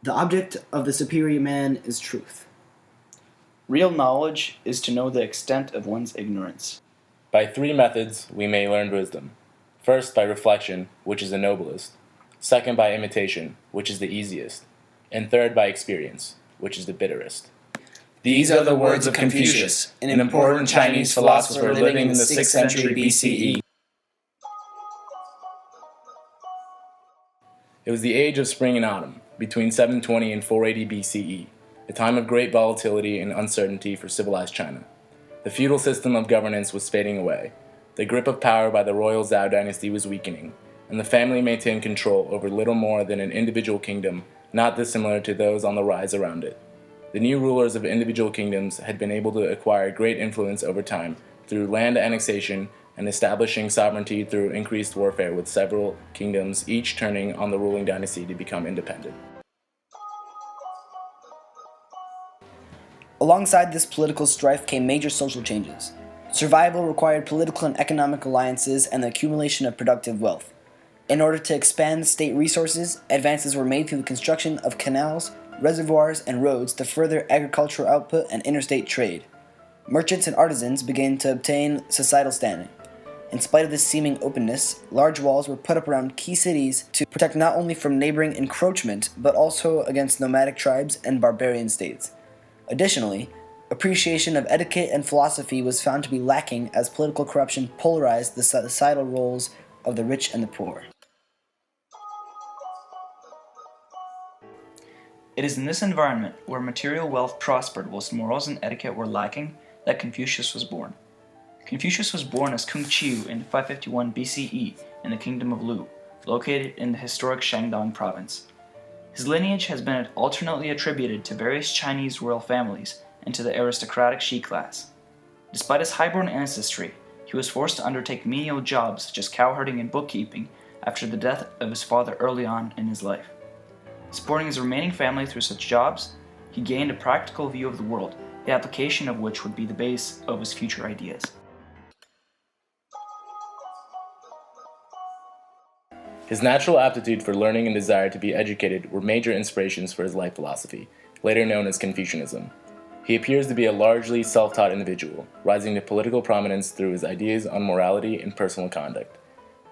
The object of the superior man is truth. Real knowledge is to know the extent of one's ignorance. By 3 methods we may learn wisdom. First, by reflection, which is the noblest. Second, by imitation, which is the easiest. And third, by experience, which is the bitterest. These are the words of Confucius, an important Chinese philosopher living in the 6th century BCE. It was the age of spring and autumn, between 720 and 480 BCE, a time of great volatility and uncertainty for civilized China. The feudal system of governance was fading away. The grip of power by the royal Zhao dynasty was weakening, and the family maintained control over little more than an individual kingdom, not dissimilar to those on the rise around it. The new rulers of individual kingdoms had been able to acquire great influence over time through land annexation and establishing sovereignty through increased warfare, with several kingdoms each turning on the ruling dynasty to become independent. Alongside this political strife came major social changes. Survival required political and economic alliances and the accumulation of productive wealth. In order to expand state resources, advances were made through the construction of canals, reservoirs, and roads to further agricultural output and interstate trade. Merchants and artisans began to obtain societal standing. In spite of this seeming openness, large walls were put up around key cities to protect not only from neighboring encroachment, but also against nomadic tribes and barbarian states. Additionally, appreciation of etiquette and philosophy was found to be lacking as political corruption polarized the societal roles of the rich and the poor. It is in this environment, where material wealth prospered whilst morals and etiquette were lacking, that Confucius was born. Confucius was born as Kung Chiu in 551 BCE in the Kingdom of Lu, located in the historic Shandong province. His lineage has been alternately attributed to various Chinese royal families and to the aristocratic Shi class. Despite his highborn ancestry, he was forced to undertake menial jobs such as cowherding and bookkeeping after the death of his father early on in his life. Supporting his remaining family through such jobs, he gained a practical view of the world, the application of which would be the base of his future ideas. His natural aptitude for learning and desire to be educated were major inspirations for his life philosophy, later known as Confucianism. He appears to be a largely self-taught individual, rising to political prominence through his ideas on morality and personal conduct.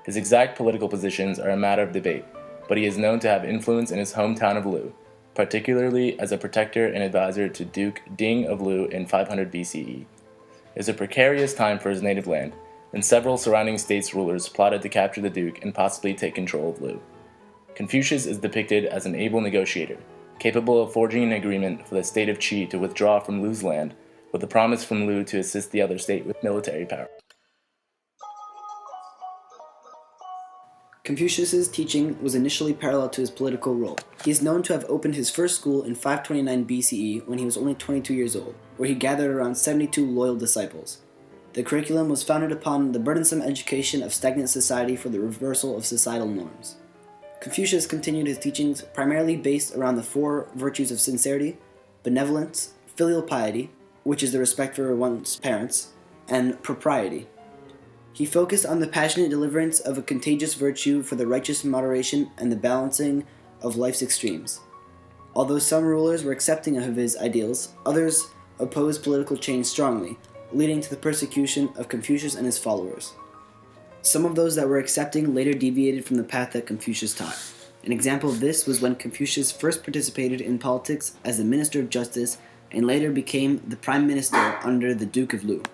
His exact political positions are a matter of debate, but he is known to have influence in his hometown of Lu, particularly as a protector and advisor to Duke Ding of Lu in 500 BCE. It was a precarious time for his native land, and several surrounding states' rulers plotted to capture the Duke and possibly take control of Lu. Confucius is depicted as an able negotiator, capable of forging an agreement for the state of Qi to withdraw from Lu's land, with a promise from Lu to assist the other state with military power. Confucius's teaching was initially parallel to his political role. He is known to have opened his first school in 529 BCE when he was only 22 years old, where he gathered around 72 loyal disciples. The curriculum was founded upon the burdensome education of stagnant society for the reversal of societal norms. Confucius continued his teachings primarily based around the 4 virtues of sincerity, benevolence, filial piety, which is the respect for one's parents, and propriety. He focused on the passionate deliverance of a contagious virtue for the righteous moderation and the balancing of life's extremes. Although some rulers were accepting of his ideals, others opposed political change strongly, leading to the persecution of Confucius and his followers. Some of those that were accepting later deviated from the path that Confucius taught. An example of this was when Confucius first participated in politics as the Minister of Justice and later became the Prime Minister under the Duke of Lu.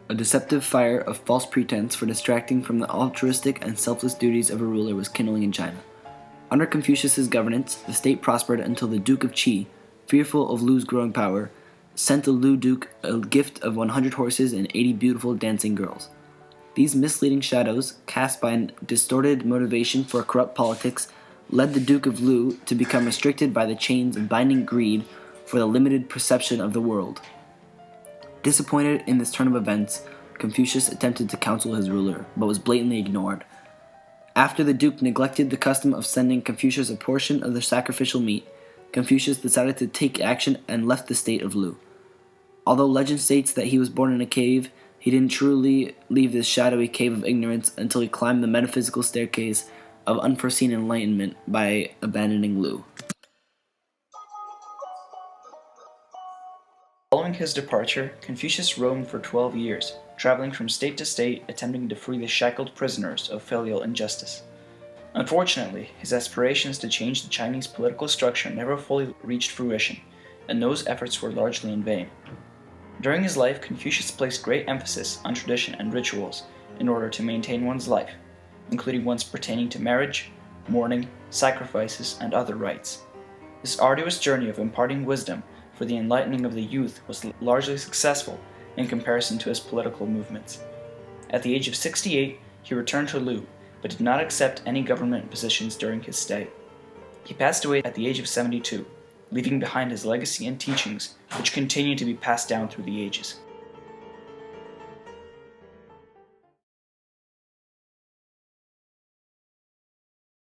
A deceptive fire of false pretense for distracting from the altruistic and selfless duties of a ruler was kindling in China. Under Confucius's governance, the state prospered until the Duke of Qi, fearful of Lu's growing power, sent the Lu Duke a gift of 100 horses and 80 beautiful dancing girls. These misleading shadows, cast by a distorted motivation for corrupt politics, led the Duke of Lu to become restricted by the chains of binding greed for the limited perception of the world. Disappointed in this turn of events, Confucius attempted to counsel his ruler, but was blatantly ignored. After the Duke neglected the custom of sending Confucius a portion of the sacrificial meat, Confucius decided to take action and left the state of Lu. Although legend states that he was born in a cave, he didn't truly leave this shadowy cave of ignorance until he climbed the metaphysical staircase of unforeseen enlightenment by abandoning Lu. Following his departure, Confucius roamed for 12 years, traveling from state to state, attempting to free the shackled prisoners of filial injustice. Unfortunately, his aspirations to change the Chinese political structure never fully reached fruition, and those efforts were largely in vain. During his life, Confucius placed great emphasis on tradition and rituals in order to maintain one's life, including ones pertaining to marriage, mourning, sacrifices, and other rites. This arduous journey of imparting wisdom for the enlightening of the youth was largely successful in comparison to his political movements. At the age of 68, he returned to Lu, but did not accept any government positions during his stay. He passed away at the age of 72, leaving behind his legacy and teachings, which continue to be passed down through the ages.